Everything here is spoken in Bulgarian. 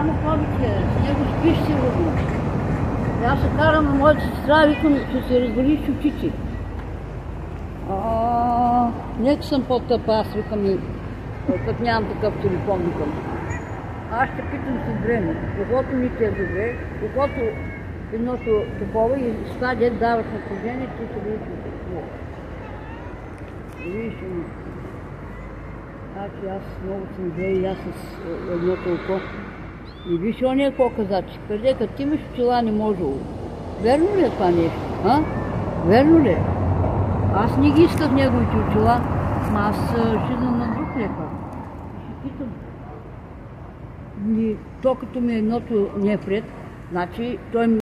Само повече, с него спиш сигурно. Аз се карам на моята сестра, викам, ще се разболиш очите. Нека съм по-тъпа, аз викам, като нямам такъв телефон, викам. Аз ще питам след време, когато ми ти е добре, когато едното такова и с това дет даваш напрежение, ти се видиш от какво. Видиш ли? Значи аз много съм зле и аз с едното око. И виж ония какво каза, че къде като ти имаш очила не можело. Верно ли е това нещо? Верно ли е? Аз не ги исках неговите очила, но аз ще идам на друг лекар. Ще питам. То като ми едното не е пред, значи той ми